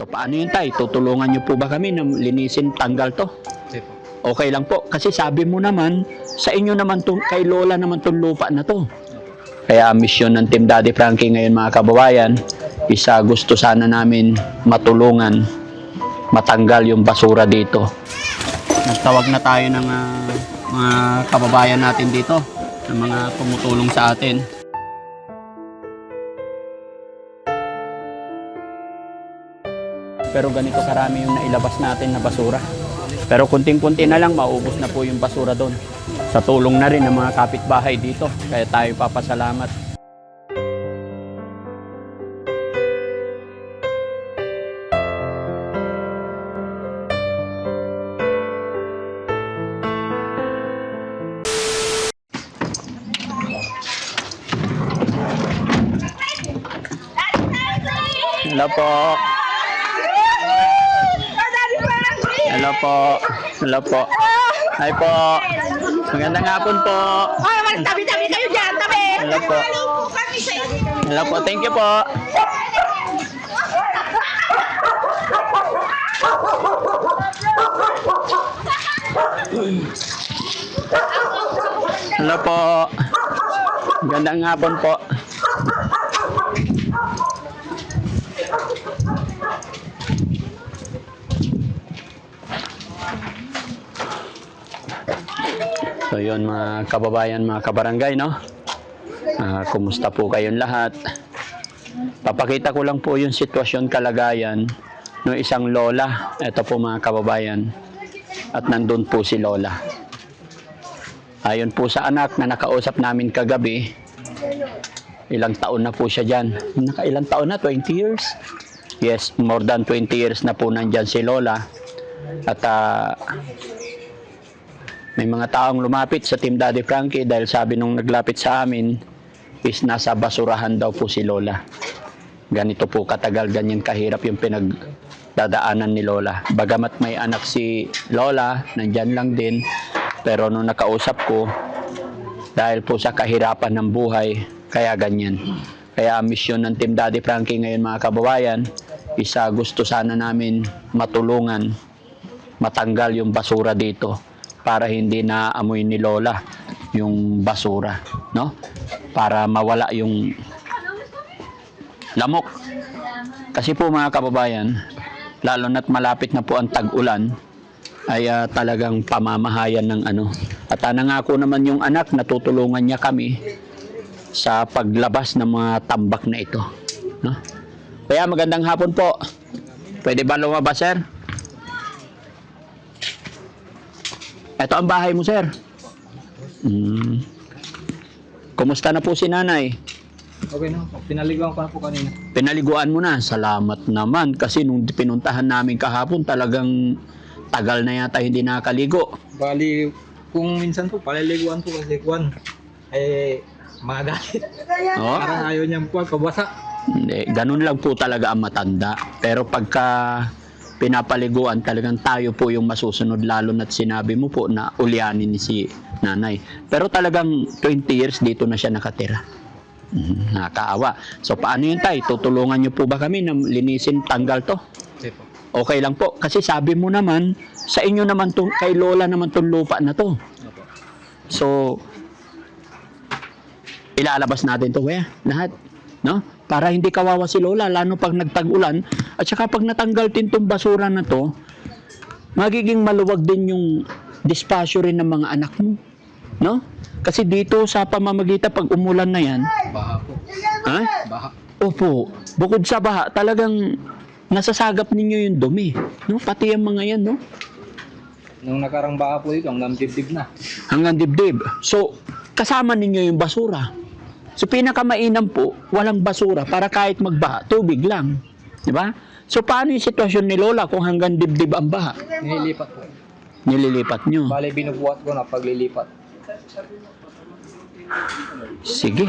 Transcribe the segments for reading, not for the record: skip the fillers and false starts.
So paano yun tay? Tutulungan niyo po ba kami na linisin, tanggal to? Okay lang po. Kasi sabi mo naman, sa inyo naman to, kay Lola naman tong lupa na to. Kaya mission ng Team Daddy Frankie ngayon mga kababayan, isa gusto sana namin matulungan, matanggal yung basura dito. Nagtawag na tayo ng mga kababayan natin dito, ng mga tumutulong sa atin. Pero ganito karami yung nailabas natin na basura. Pero kunting-kunti na lang, maubos na po yung basura doon. Sa tulong na rin ng mga kapitbahay dito. Kaya tayo papasalamat. Hello po. Hello po. Hello po. Hi po. Magandang hapon po. Tabi-tabi kayo dyan, tabi. Hello po. Hello po. Thank you po. Hello po. Magandang hapon po. So yun mga kababayan, mga kabarangay, no? Kumusta po kayong lahat? Papakita ko lang po yung sitwasyon, kalagayan ng isang lola. Ito po mga kababayan. At nandun po si lola. Ayon po sa anak na nakausap namin kagabi, ilang taon na po siya dyan. Ilang taon na? 20 years? Yes, more than 20 years na po nandyan si lola. At may mga taong lumapit sa Team Daddy Frankie dahil sabi nung naglapit sa amin is nasa basurahan daw po si lola. Ganito po katagal, ganyan kahirap yung pinagdadaanan ni lola. Bagamat may anak si lola, nandyan lang din. Pero nung nakausap ko, dahil po sa kahirapan ng buhay, kaya ganyan. Kaya mission ng Team Daddy Frankie ngayon mga kababayan, isa gusto sana namin matulungan, matanggal yung basura dito para hindi naamoy ni lola yung basura, no? Para mawala yung lamok. Kasi po mga kababayan, lalo na't malapit na po ang tag-ulan, ay talagang pamamahayan ng ano. At nangako naman yung anak na tutulungan niya kami sa paglabas ng mga tambak na ito, no? Kaya magandang hapon po. Pwede ba lumabas, sir? Ito ang bahay mo, sir. Kumusta na po si nanay? Okay na, pinaliguan ko na po kanina. Pinaliguan mo na? Salamat naman. Kasi nung pinuntahan namin kahapon, talagang tagal na yata hindi nakaligo. Bali, kung minsan po, paliliguan po kasi kuwan. Magalit. Oh? Parang ayaw niyang kuwan, pabasa. Hindi, ganun lang po talaga ang matanda. Pero pagka pinapaliguan, talagang tayo po yung masusunod, lalo na't sinabi mo po na ulyanin ni si nanay. Pero talagang 20 years dito na siya nakatira. Nakakaawa. So paano yun tay? Tutulungan niyo po ba kami na linisin, tanggal to? Okay lang po. Kasi sabi mo naman, sa inyo naman to, kay lola naman tong lupa na to. So, ilalabas natin to, lahat. No? Para hindi kawawa si lola, lalo pag nagtag-ulan. At saka pag natanggal din tong basura na to, magiging maluwag din yung dispasyo rin ng mga anak mo. No? Kasi dito sa pamamagitan pag umulan na yan, Baha po. ha? Baha. Opo, bukod sa baha, talagang nasasagap ninyo yung dumi. No? Pati yung mga yan, no? Nung nakarang baha po dito, hanggang dibdib na. Hanggang dibdib. So, kasama ninyo yung basura. So, pinakamainam po, walang basura para kahit magbaha, tubig lang. Di ba? So, paano yung sitwasyon ni lola kung hanggang dibdib ang baha? Nililipat po. Nililipat nyo. Bali, binubuhat ko na paglilipat. Sige.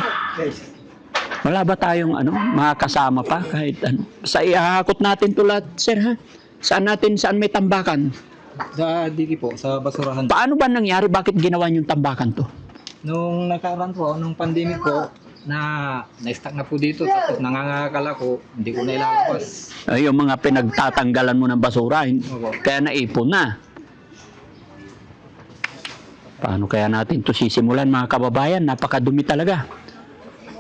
Wala ba tayong mga kasama pa kahit ano? Sa ihahakot natin to lahat, sir, ha? Saan may tambakan? Sa diki po, sa basurahan. Paano ba nangyari? Bakit ginawa yung tambakan to? Nung nakaraan po, nung pandemic po, na-stuck na po dito. Tapos nangangakal ako, hindi ko na ilalabas. Ay, yung mga pinagtatanggalan mo ng basura, Opo. kaya naipon na. Paano kaya natin to sisimulan mga kababayan? Napakadumi talaga.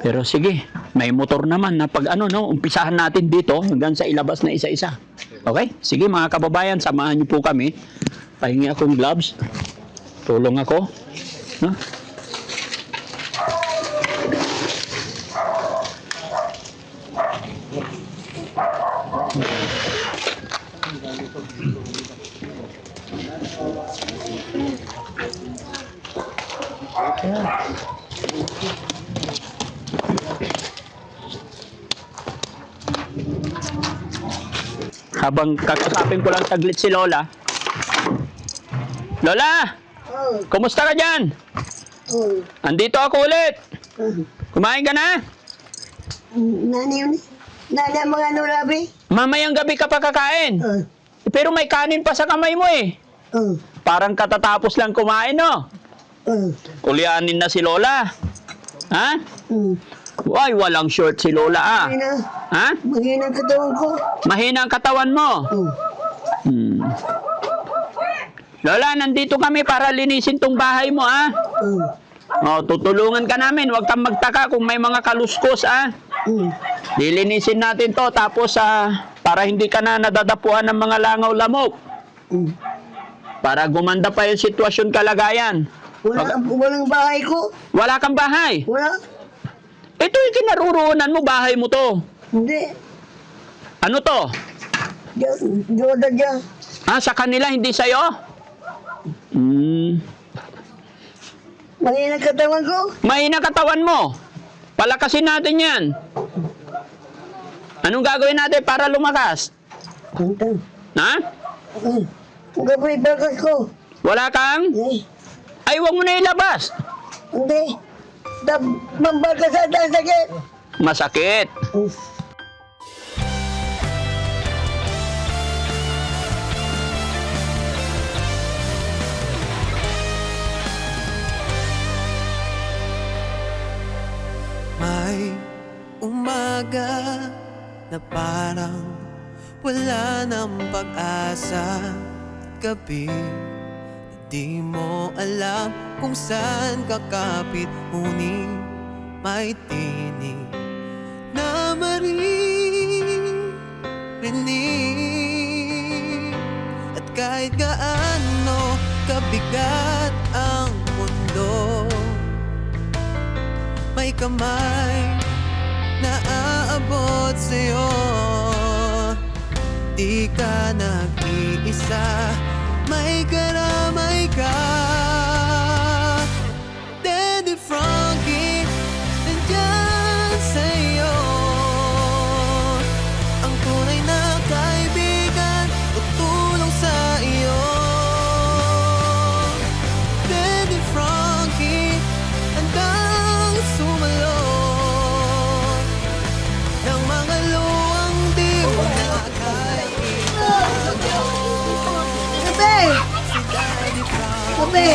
Pero sige, may motor naman na pag umpisahan natin dito hanggang sa ilabas na isa-isa. Okay? Sige mga kababayan, samahan niyo po kami. Pahingi akong gloves. Tulong ako. No? Habang kakusapin ko lang saglit si Lola. Lola! Kumusta ka dyan? Andito ako ulit. Kumain ka na? Nani mga nulabi? Mamayang gabi ka pa kakain. Pero may kanin pa sa kamay mo eh. Parang katatapos lang kumain, no? Ulianin na si Lola. Ha? Ay, walang short si Lola ah. Ha? Mahina ang katawan ko. Mahina ang katawan mo. Lola, nandito kami para linisin tong bahay mo ah. Tutulungan ka namin. Huwag kang magtaka kung may mga kaluskos ah. Lilinisin natin to tapos para hindi ka na nadadapuan ng mga langaw lamok. Para gumanda pa yung sitwasyon kalagayan. Walang bahay ko. Wala kang bahay. Wala. Ito yung kinaruroonan mo, bahay mo to. Hindi. Ano to? Joda dyan. Sa kanila, hindi sa'yo? Mahina ang katawan ko. Mahina katawan mo. Palakasin natin yan. Anong gagawin natin para lumakas? Ha? Ang gabay bagas ko. Wala kang? Ay, huwag mo na ilabas. Hindi. Mambagas sa sakit. Masakit. May umaga na parang wala ng pag-asa. Gabi na di mo alam kung saan kakapit. Ngunit may tinig na maririnig. At kahit gaano kabigat ang mundo, may kamay na aabot sa'yo. Di ka nag-iisa, may karamay ka. Daddy Frankie, nandyan sa'yo. Ang tunay na kaibigan, tutulong sa iyo. Daddy Frankie, handang sumalot ng mga luwang di mo nakakailan. Gabi! Gabi!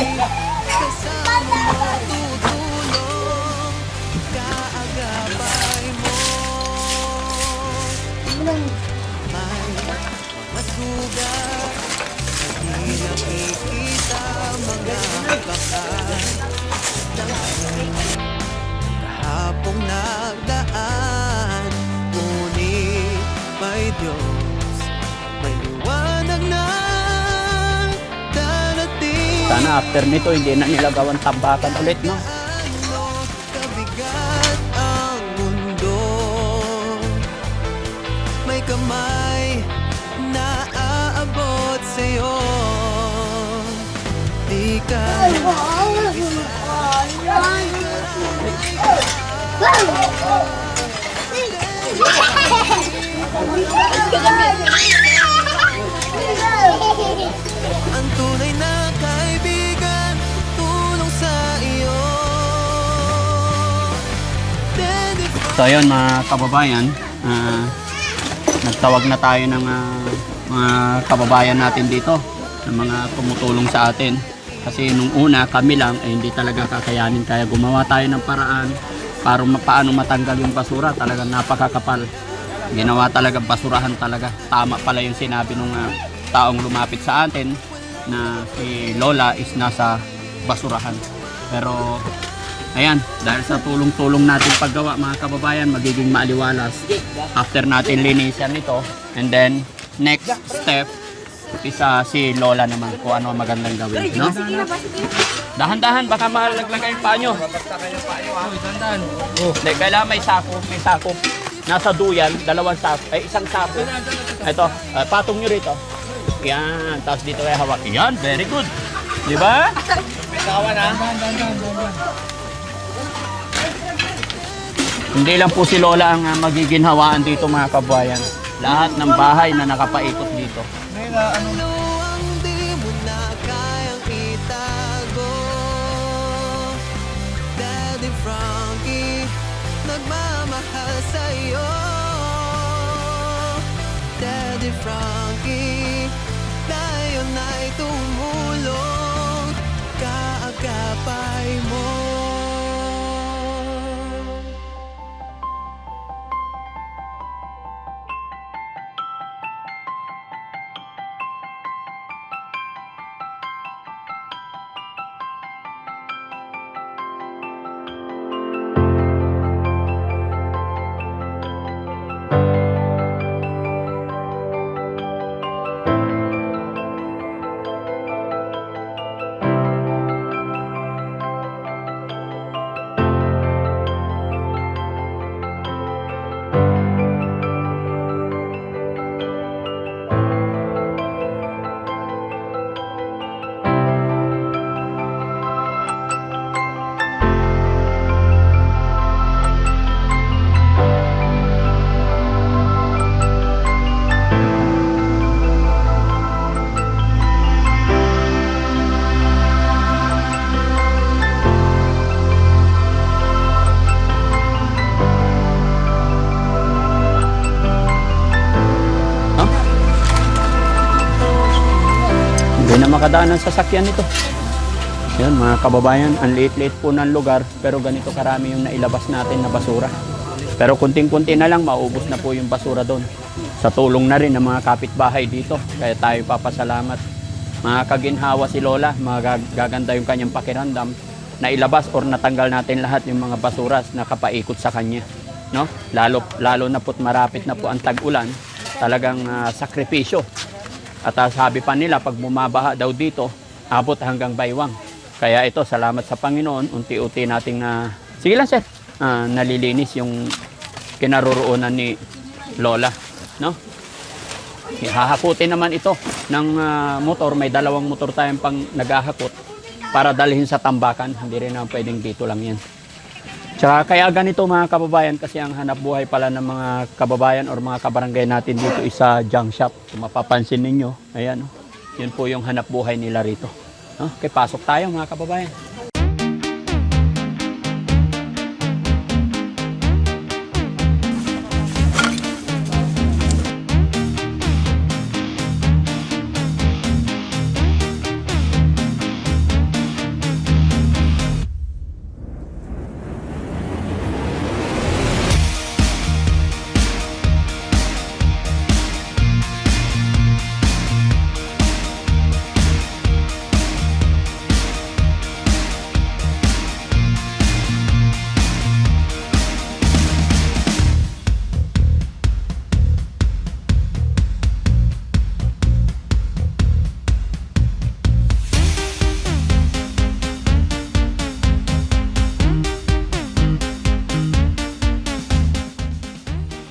Kasama mo tutulong, kaagapay mo. May mga sugat na di nakikita, mga bakas ng kahapong nagdaan. Ngunit may Diyos, may liwanag na darating. Sana after nito, hindi na nila gawan tambakan ulit, no? Ano kabigat ang mundo, may kamay na aabot sa'yo. Di ka ang tunay na kaibigan, tulong sa iyo. So ayun mga kababayan, nagtawag na tayo ng mga kababayan natin dito, ng mga tumutulong sa atin. Kasi nung una kami lang ay hindi talaga kakayanin, kaya gumawa tayo ng paraan paano matanggal yung basura. Talagang napakakapal. Ginawa talaga basurahan talaga. Tama pala yung sinabi nung taong lumapit sa atin na si Lola is nasa basurahan. Pero ayan, dahil sa tulong-tulong natin paggawa mga kababayan, magiging maaliwalas after natin linisan ito. And then next step is si Lola naman kung ano ang magandang gawin, no? Dahan-dahan, baka malaglag yung paa nyo. Tandaan. Hindi, kailangan may sako. Nasa duyan, isang sako. Ito, patong nyo rito. Yan, tapos dito ay hawak. Yan, very good. Di ba? Hindi lang po si Lola ang magiginhawaan dito mga kabayan. Lahat ng bahay na nakapaikot dito. Ano ang di mo na kayang itago? Daddy Frankie, nagmamahal sa'yo. Daddy Frankie, tayo na'y tumulong, kaagapay mo. Hindi na makadaan ang sasakyan nito. Yan mga kababayan, ang liit-liit po ng lugar pero ganito karami yung nailabas natin na basura. Pero kunting-kunti na lang maubos na po yung basura doon. Sa tulong na rin ng mga kapitbahay dito. Kaya tayo papasalamat. Mga kaginhawa si Lola, magaganda yung kanyang pakiramdam na ilabas or natanggal natin lahat yung mga basuras na kapaikot sa kanya. No? Lalo na po't marapit na po ang tag-ulan, talagang sakripisyo. At sabi pa nila, pag bumabaha daw dito, abot hanggang baywang. Kaya ito, salamat sa Panginoon, unti-unti nating sige lang sir, nalilinis yung kinaroroonan ni Lola. No? Hahakutin naman ito ng motor. May dalawang motor tayong pang naghahakot para dalhin sa tambakan. Hindi rin naman pwedeng dito lang yan. Tsaka kaya ganito mga kababayan, kasi ang hanap buhay pala ng mga kababayan or mga kabarangay natin dito is sa junk shop. Kung mapapansin ninyo, ayan, yun po yung hanap buhay nila rito. Okay, pasok tayo mga kababayan.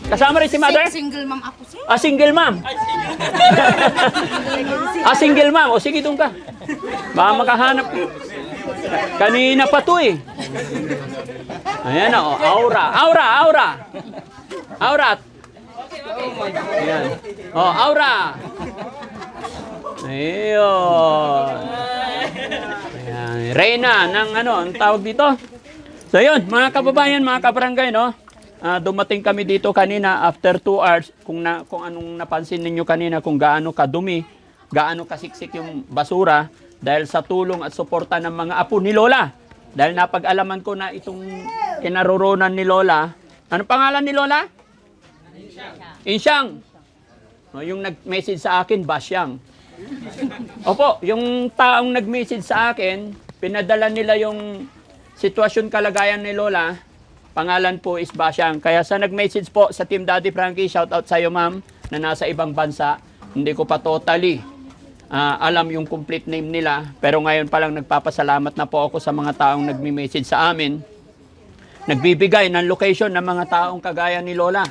Kasama rin si mother? Single mom ako, sir. Single mom. Single mom. O sige, doon ka. Baka makahanap. Kanina pa to eh. Ayan o, Aura. Aura. Ayan. Aura. Ayun. Ayan. Reyna ng ang tawag dito. So yun, mga kababayan, mga kabarangay, no? Dumating kami dito kanina after 2 hours. Kung anong napansin ninyo kanina, kung gaano kadumi, gaano kasiksik yung basura dahil sa tulong at suporta ng mga apo ni Lola. Dahil napag-alaman ko na itong kinarurunan ni Lola. Ano pangalan ni Lola? Insyang. O, yung nag-message sa akin, Basyang. Opo, yung taong nag-message sa akin, pinadala nila yung sitwasyon kalagayan ni Lola. Pangalan po is Basyang. Kaya sa nag-message po sa Team Daddy Frankie, shout out sa iyo ma'am, na nasa ibang bansa. Hindi ko pa totally alam yung complete name nila. Pero ngayon pa lang nagpapasalamat na po ako sa mga taong nagme-message sa amin. Nagbibigay ng location ng mga taong kagaya ni Lola.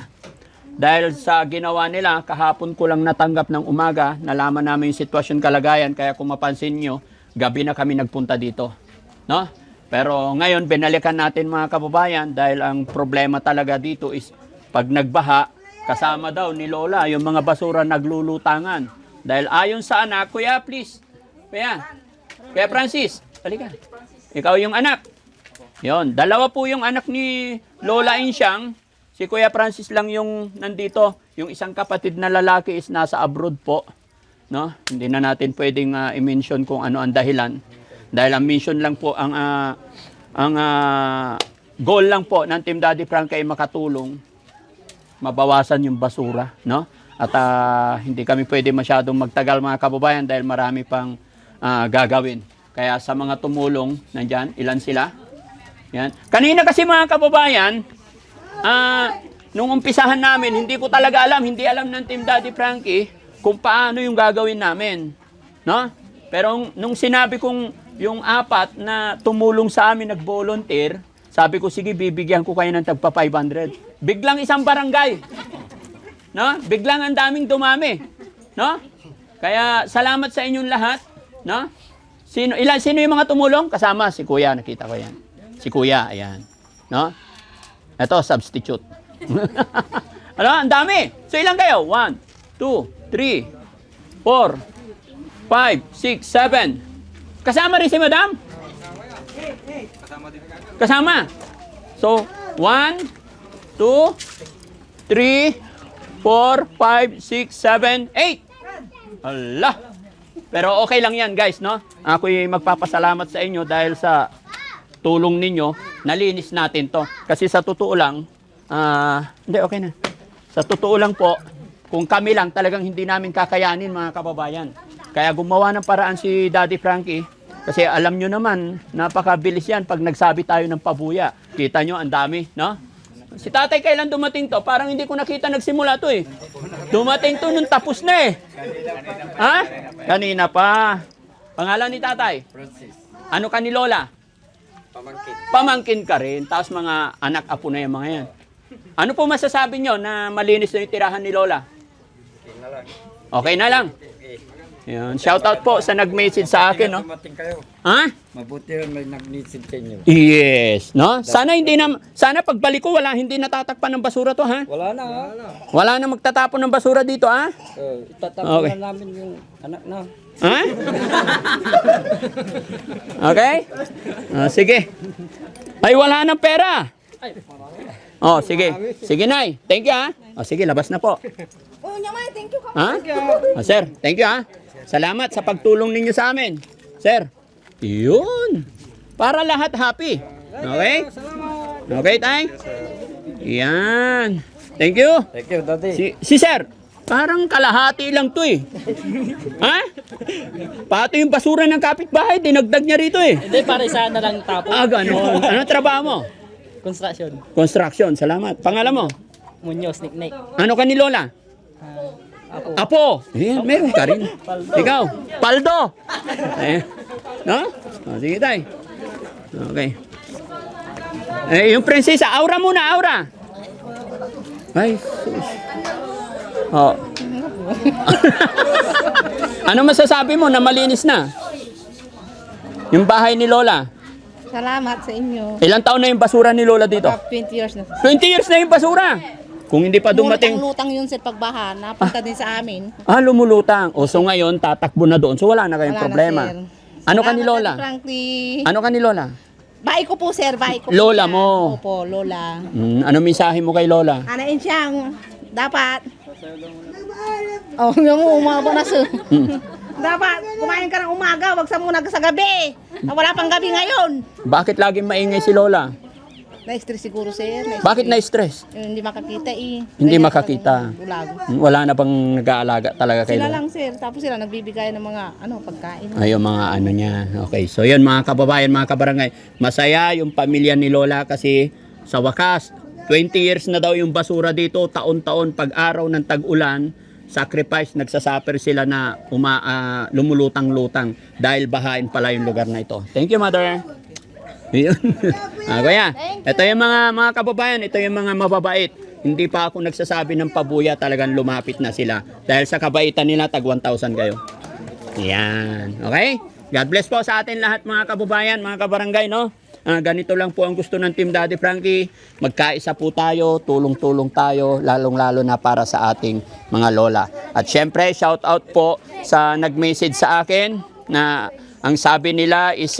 Dahil sa ginawa nila, kahapon ko lang natanggap ng umaga, nalaman namin yung sitwasyon kalagayan, kaya kung mapansin nyo, gabi na kami nagpunta dito. No? Pero ngayon, binalikan natin mga kababayan, dahil ang problema talaga dito is, pag nagbaha, kasama daw ni Lola, yung mga basura naglulutangan. Dahil ayon sa anak, Kuya, please. Kuya Francis, halika. Ikaw yung anak. Yon, dalawa po yung anak ni Lola Insyang. Si Kuya Francis lang yung nandito. Yung isang kapatid na lalaki is nasa abroad po. No? Hindi na natin pwedeng i-mention kung ano ang dahilan. Dahil ang mission lang po, ang goal lang po ng Team Daddy Frankie ay makatulong. Mabawasan yung basura. No? At hindi kami pwede masyadong magtagal mga kababayan dahil marami pang gagawin. Kaya sa mga tumulong, nandyan, ilan sila? Yan. Kanina kasi mga kababayan, nung umpisahan namin, hindi ko talaga alam, hindi alam ng Team Daddy Frankie kung paano yung gagawin namin. No? Pero nung sinabi kong yung apat na tumulong sa amin, nag-volunteer, sabi ko, sige, bibigyan ko kayo ng tagpa 500. Biglang isang barangay. No? Biglang ang daming dumami. No? Kaya salamat sa inyong lahat. No? Sino yung mga tumulong? Kasama si Kuya, nakita ko yan. Si Kuya, ayan. No? Ito, substitute. Ano? Ang dami. So, ilan kayo? 1, 2, 3, 4, 5, 6, 7. Kasama rin si Madam? Kasama. So, 1, 2, 3, 4, 5, 6, 7, 8. Allah. Pero okay lang yan, guys, no? Ako'y magpapasalamat sa inyo dahil sa tulong ninyo, nalinis natin to. Kasi sa totoo lang, hindi, okay na. Sa totoo lang po, kung kami lang, talagang hindi namin kakayanin, mga kababayan. Kaya gumawa ng paraan si Daddy Frankie, kasi alam nyo naman, napakabilis yan pag nagsabi tayo ng pabuya. Kita nyo, ang dami, no? Si tatay kailan dumating to? Parang hindi ko nakita nagsimula to eh. Dumating to nung tapos na eh. Ha? Kanina pa. Pangalan ni tatay? Francis. Ano ka ni Lola? Pamangkin. Pamangkin ka rin, tapos mga anak-apo na yung mga yan. Ano po masasabi nyo na malinis na yung tirahan ni Lola? Okay na lang. Okay na lang. Okay. Yan. Shout out po sa nag-message sa akin, no? Dumating kayo. Ha? Mabuti rin may nag-message sa inyo. Yes, no? Sana pagbalik ko hindi natatakpan ng basura to, ha? Wala na. Wala na magtatapon ng basura dito, ha? Itatapon Okay. na namin yung anak na. Ha? Okay? Sige. Ay, wala nang pera. Oh, sige. Sige, Nay. Thank you, ha? Sige, labas na po. Oh, nyamay, thank you. Ha? Sir, thank you, ha? Salamat sa pagtulong ninyo sa amin. Sir, yun. Para lahat happy. Okay? Okay, tay? Yan. Thank you. Thank you, Daddy. Si Sir, parang kalahati lang to eh. Ha? Pati yung basura ng kapitbahay, dinagdag niya rito eh. Hindi, para isa na lang tapo. Ganon. Ano trabaho mo? Construction. Construction, salamat. Pangalan mo? Muñoz, Nick. Ano ka ni Lola? Apo. Ayan, meron ka rin. Ikaw, Paldo. No? Sige tay. Okay. Yung prinsesa, Aura muna, Aura. Ay, sus. Oh. Ano masasabi mo na malinis na? Yung bahay ni Lola. Salamat sa inyo. Ilang taon na yung basura ni Lola dito? 20 years na. 20 years na yung basura. Kung hindi pa dumating... Lutang yun sir pagbaha. Napunta din sa amin. Lumulutang. O so ngayon, tatakbo na doon. So wala na kayong Wala na, problema. sir. Ano ka ni Salamat, Lola? Daddy Frankie. Ano ka ni Lola? Bahay ko po sir, bahay ko. Lola po yan. mo. Opo, Lola. Ano mensahe mo kay Lola? Anain siyang dapat. Oh, yung umabot na sir. Dapat kumain ka ng umaga, wag sa muna sa gabi. Wala pang gabi ngayon. Bakit laging maingay si Lola? Na-stress siguro, sir. Bakit na-stress? Hindi makakita eh. Hindi Ganyan makakita. talagang Bulago. Wala na bang nag-aalaga talaga kay Sila Lola? lang, sir. Tapos sila nagbibigay ng mga pagkain. Ay, yung mga ano niya. Okay, so yun mga kababayan, mga kabarangay. Masaya yung pamilya ni Lola kasi sa wakas, 20 years na daw yung basura dito, taon-taon pag araw ng tag-ulan, sacrifice, nagsasuffer sila na lumulutang-lutang dahil bahain pala yung lugar na ito. Thank you, Mother. Yun. Kuya, ito yung mga kababayan, ito yung mga mababait. Hindi pa ako nagsasabi ng pabuya, talagang lumapit na sila. Dahil sa kabaitan nila, tag 1,000 kayo. Yan. Okay? God bless po sa atin lahat mga kababayan, mga kabarangay, no? Ganito lang po ang gusto ng Team Daddy Frankie. Magkaisa po tayo, tulong-tulong tayo, lalong-lalo na para sa ating mga lola. At syempre, shout out po sa nag-message sa akin na ang sabi nila is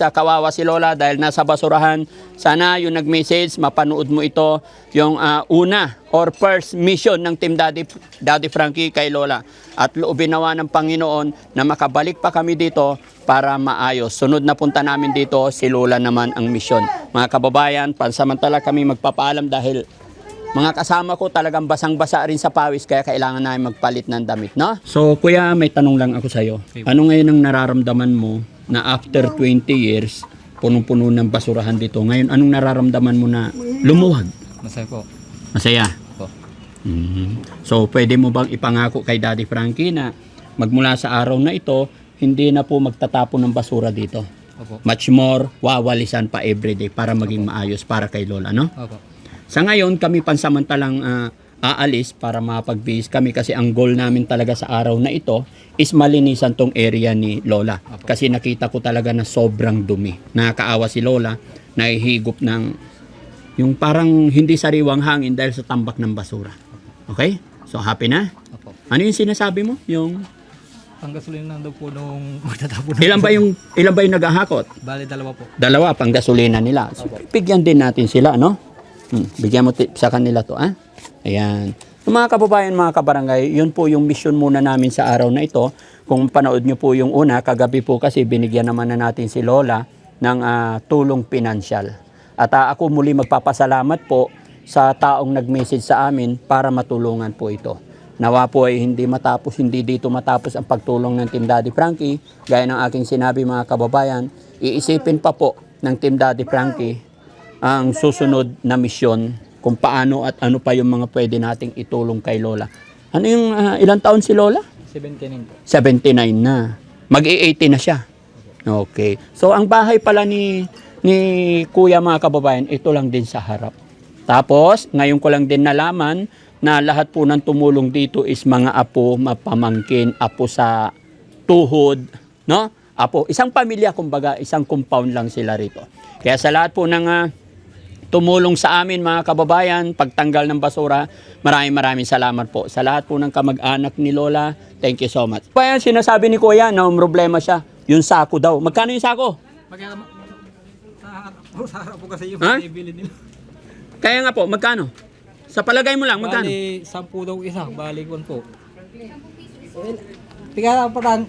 kawawa si Lola dahil nasa basurahan. Sana yung nag-message, mapanood mo ito, yung una or first mission ng Team Daddy Frankie kay Lola. At loobin nawa ng Panginoon na makabalik pa kami dito para maayos. Sunod na punta namin dito, si Lola naman ang mission. Mga kababayan, pansamantala kami magpapaalam dahil mga kasama ko talagang basang-basa rin sa pawis kaya kailangan namin magpalit ng damit, no? So, kuya, may tanong lang ako sa'yo. Ano ngayon ang nararamdaman mo na after 20 years, punong-puno ng basurahan dito? Ngayon, anong nararamdaman mo na lumuwag? Masaya po. Masaya? Po. So, pwede mo bang ipangako kay Daddy Frankie na magmula sa araw na ito, hindi na po magtatapon ng basura dito? Opo. Much more, wawalisan pa everyday para maging maayos para kay Lola, no? Opo. Sa ngayon, kami pansamantalang aalis para mapagbihis kami kasi ang goal namin talaga sa araw na ito is malinisan tong area ni Lola. Kasi nakita ko talaga na sobrang dumi. Nakakaawa si Lola, nahihigop ng yung parang hindi sariwang hangin dahil sa tambak ng basura. Okay? So, happy na? Opo. Ano yung sinasabi mo? Yung Ang gasolina daw po nung magtatapon. ilan ba yung naghahakot? Bali, dalawa po. Dalawa pang gasolina nila. So, bigyan din natin sila, no? Bigyan mo tip sa kanila to, ha? Ayan. So, mga kababayan, mga kabarangay, yun po yung mission muna namin sa araw na ito. Kung panood nyo po yung una, kagabi po kasi binigyan naman na natin si Lola ng tulong pinansyal. At ako muli magpapasalamat po sa taong nag-message sa amin para matulungan po ito. Nawa po ay hindi dito matapos ang pagtulong ng Team Daddy Frankie. Gaya ng aking sinabi mga kababayan, iisipin pa po ng Team Daddy Frankie ang susunod na misyon kung paano at ano pa yung mga pwede nating itulong kay Lola. Ano yung ilang taon si Lola? 79 po. 79 na. Mag-i-80 na siya. Okay. So ang bahay pala ni Kuya mga kababayan, ito lang din sa harap. Tapos, ngayon ko lang din nalaman na lahat po ng tumulong dito is mga apo, mapamangkin, apo sa tuhod, no? Apo, isang pamilya kumbaga, isang compound lang sila rito. Kaya sa lahat po ng tumulong sa amin mga kababayan, pagtanggal ng basura, maraming salamat po. Sa lahat po ng kamag-anak ni Lola, thank you so much. Kaya sinasabi ni Kuya na problema siya, yung sako daw. Magkano yung sako? Sa harap po kasi yung Ha? ibili nila. Kaya nga po, magkano? Sa palagay mo lang, magkano? Bali, 10 daw isa. Bali, 1 po. Tiga patan.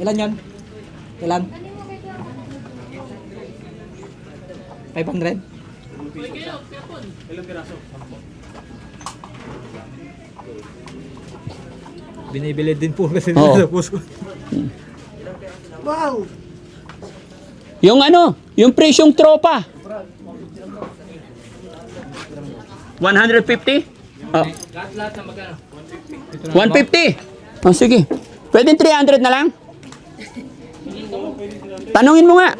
Ilan yan? Ilan? 500? Ilang piraso? Binibili din po kasi Oo. sa puso. Wow! Yung yung presyong tropa. 150? Oh. Lahat na magkano? 150? Oh, sige. Pwede 300 na lang? Tanungin mo nga.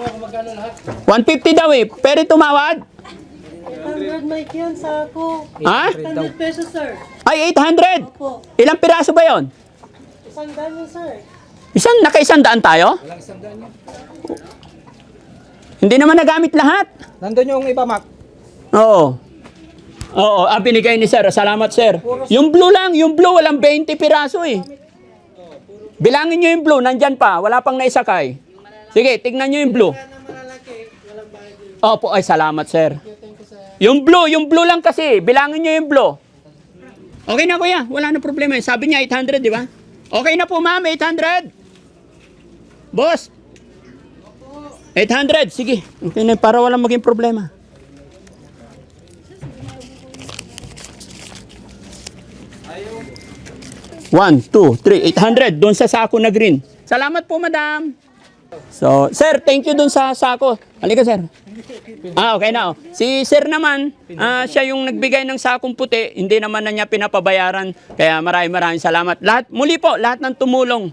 150 daw eh. Pero tumawad? 800 mic yan sa ako. Ha? 800 pesos, sir. Ay, 800? Opo. Ilang piraso ba yon? Isang daan yun, sir. Naka-100 tayo? Walang isang daan yan. Hindi naman nagamit lahat. Nandun yung iba, Mac. Oo. Oo, binigay ni sir. Salamat, sir. Yung blue lang, yung blue, walang 20 piraso eh. Bilangin nyo yung blue, nandyan pa. Wala pang naisakay. Sige, tignan nyo yung blue. Opo, ay salamat, sir. Yung blue lang kasi. Bilangin nyo yung blue. Okay na, kuya. Wala na problema. Sabi niya 800, di ba? Okay na po, ma'am. 800. Boss. 800, sige. Okay na, para walang maging problema. One, two, three, 800 doon sa sako na green. Salamat po, madam. So, sir, thank you doon sa sako. Halika, sir. Okay na. Oh. Si sir naman, siya yung nagbigay ng sakong puti. Hindi naman na niya pinapabayaran. Kaya maraming salamat. Muli po, lahat ng tumulong.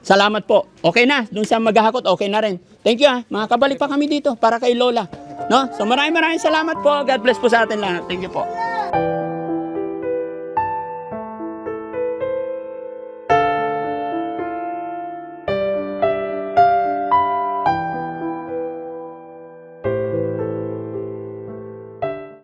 Salamat po. Okay na. Doon sa maghahakot, okay na rin. Thank you Makakabalik pa kami dito para kay Lola. No? So maraming salamat po. God bless po sa atin lahat. Thank you po.